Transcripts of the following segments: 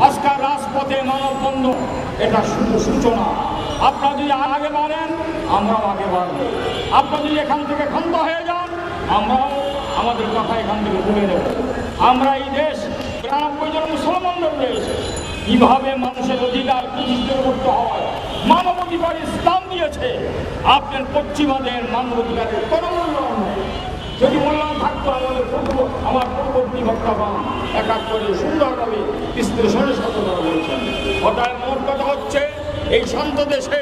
আজকাল রাজপথে মানববন্ধন, এটা শুধু সূচনা। আপনারা যদি আগে বাড়েন, আমরাও আগে বাড়ব। আপনারা যদি এখান থেকে ক্ষান্ত হয়ে যান, আমরাও আমাদের কথা এখান থেকে তুলে নেব। আমরা এই দেশ ৯২ জন মুসলমানদের দেশ, কিভাবে মানুষের অধিকার প্রতিষ্ঠিত করতে হয়, মানব অধিকার ইসলাম দিয়েছে। আপনার পশ্চিমাদের মানব অধিকারের কোনো মূল্যায়ন নেই। যদি মূল্যায়ন থাকতো, আমার পূর্ববর্তী বক্তাগণ একাত্তরে সুন্দরভাবে বিশ্লেষণের সাথে বলেছেন। অতএব মোট কথা হচ্ছে, এই শান্ত দেশে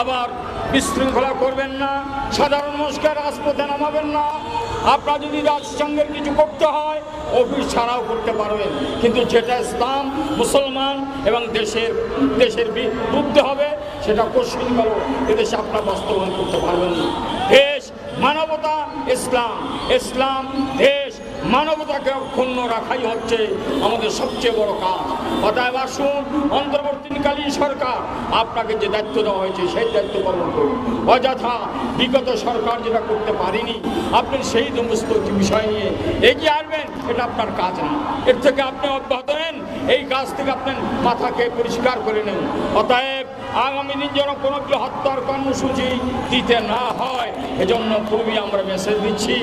আবার বিশৃঙ্খলা করবেন না, সাধারণ মানুষকে রাজপথে নামাবেন না। আপনারা যদি রাষ্ট্রসংঘের কিছু করতে হয়, অফিস ছাড়াও করতে পারবেন, কিন্তু যেটা ইসলাম, মুসলমান এবং দেশের বিরুদ্ধে হবে, সেটা কোশ্চিন কালো এদেশে আপনারা বাস্তবায়ন করতে পারবেন না। দেশ মানবতা, ইসলাম, দেশ মানবতাকে অক্ষুণ্ণ রাখাই হচ্ছে আমাদের সবচেয়ে বড় কাজ। অতএব আসুন, অন্তর্বর্তীকালীন সরকার আপনাকে যে দায়িত্ব দেওয়া হয়েছে সেই দায়িত্ব পালন করুন। অযথা বিগত সরকার যেটা করতে পারেনি, আপনি সেই সমস্ত বিষয় নিয়ে এগিয়ে আসবেন, এটা আপনার কাজ না। এর থেকে আপনি অব্যাহত নেন, এই কাজ থেকে আপনার মাথাকে পরিষ্কার করে নেন। অতএব আগামী দিন যেন কোনো হত্যার কর্মসূচি দিতে না হয়, এজন্য খুবই আমরা মেসেজ দিচ্ছি।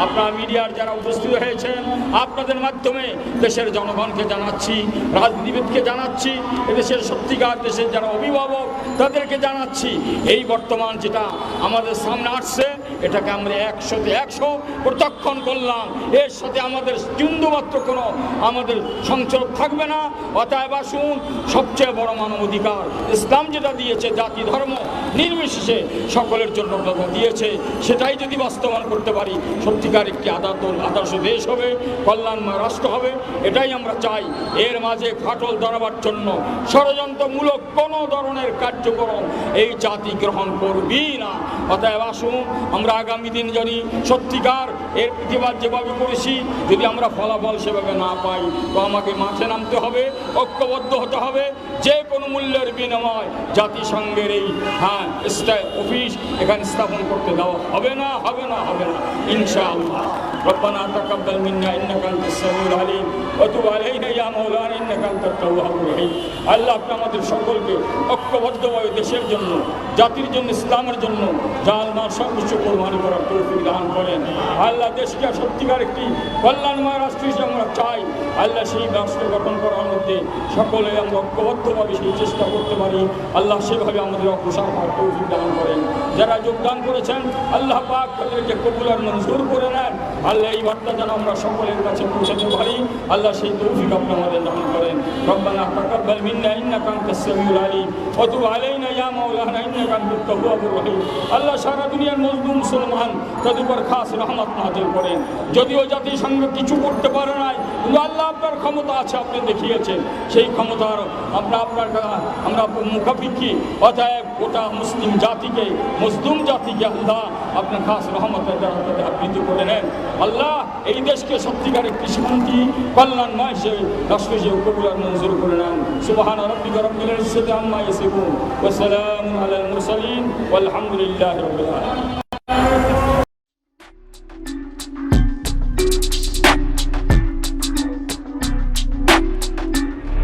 আপনারা মিডিয়ার যারা উপস্থিত হয়েছেন, আপনাদের মাধ্যমে দেশের জনগণকে জানাচ্ছি, রাজনীতিবিদকে জানাচ্ছি, এদেশের সত্যিকার দেশের যারা অভিভাবক তাদেরকে জানাচ্ছি, এই বর্তমান যেটা আমাদের সামনে আসছে, এটাকে আমরা ১০০ প্রত্যাখ্যান করলাম। এর সাথে আমাদের বিন্দুমাত্র কোনো আমাদের সংযোগ থাকবে না। অতএব আসুন, সবচেয়ে বড় মানব অধিকার ইসলাম যেটা দিয়েছে, জাতি ধর্ম নির্বিশেষে সকলের জন্য দিয়েছে, সেটাই যদি বাস্তবায়ন করতে পারি, সত্যিকার একটি আদর্শ দেশ হবে, কল্যাণময় রাষ্ট্র হবে, এটাই আমরা চাই। এর মাঝে ফাটল ধরাবার জন্য ষড়যন্ত্রমূলক কোনো ধরনের কার্যক্রম এই জাতি গ্রহণ করবি না। অতএব আসুন, আমরা আগামী দিন যদি সত্যিকার এর প্রতিবাদ যেভাবে করেছি, যদি আমরা ফলাফল সেভাবে না পাই, তো আমাকে মাঠে নামতে হবে, ঐক্যবদ্ধ হতে হবে। যে কোনো মূল্যের বিনিময় জাতিসংঘের এই অফিস এখানে স্থাপন করতে দেওয়া হবে না ইনশাআল্লাহ। রব্বানা তাকাব্বাল মিন্না ইন্নাকা আনতাস সামিউল আলিম ওয়া তুব আলাইনা ইয়া মাওলানা ইন্নাকা আনতাত তাওয়াবুর রহিম। আল্লাহ, আপনি আমাদের সকলকে ঐক্যবদ্ধভাবে দেশের জন্য, জাতির জন্য, ইসলামের জন্য জান মাল সর্বোচ্চ কোরবানি করার তৌফিক দান করেন। আল্লাহ, দেশকে সত্যিকার একটি কল্যাণময় রাষ্ট্র হিসেবে আমরা চাই। আল্লাহ, সেই রাষ্ট্র গঠন করার মধ্যে সকলে আমরা ঐক্যবদ্ধভাবে সেই চেষ্টা করতে পারি। আল্লাহ, সেভাবে আমাদের অগ্রসর হওয়ার তৌফিক দান করেন। যারা যোগদান করেছেন, আল্লাহ পাক তাদেরকে কবুল আর মঞ্জুর করে নেন। আল্লাহ, এই বার্তা যেন আমরা সকলের কাছে পৌঁছাতে পারি, আল্লাহ সেই তৌফিক আপনি আমাদের দান করেন। রব্বানা তাকাব্বাল মিন্না ইন্নাকা আনতাস সামিউল আলিম ওয়া তুব আলাইনা ইয়া মাওলানা ইন্নাকা আনতাত তাওয়াবুর রহিম। আল্লাহ, সারা দুনিয়ার মজলুম মুসলমান তাদের উপর খাস রহমত নাযিল করেন। যদিও জাতিসংঘ কিছু করতে পারে নাই, কিন্তু আল্লাহ আপনার ক্ষমতা আছে, আপনি দেখিয়েছেন। সেই ক্ষমতার আমরা মুখাপিক্ষি। অতএব গোটা মুসলিম জাতিকে, মজলুম জাতিকে আল্লাহ আপনার খাস রহমতের দ্বারা তাদের আবৃত করে নেন। আল্লাহ, এই দেশকে সত্যিকার একটি শান্তি কল্যাণময় হিসেবে রাষ্ট্র হিসেবে কবুল আর মঞ্জুর করে নেন। সুবহান রাব্বিকা রাব্বিল ইজ্জাতি আম্মা ইয়াসিফুন ওয়া সালামুন আলাল মুরসালিন ওয়ালহামদুলিল্লাহি রাব্বিল আলামিন।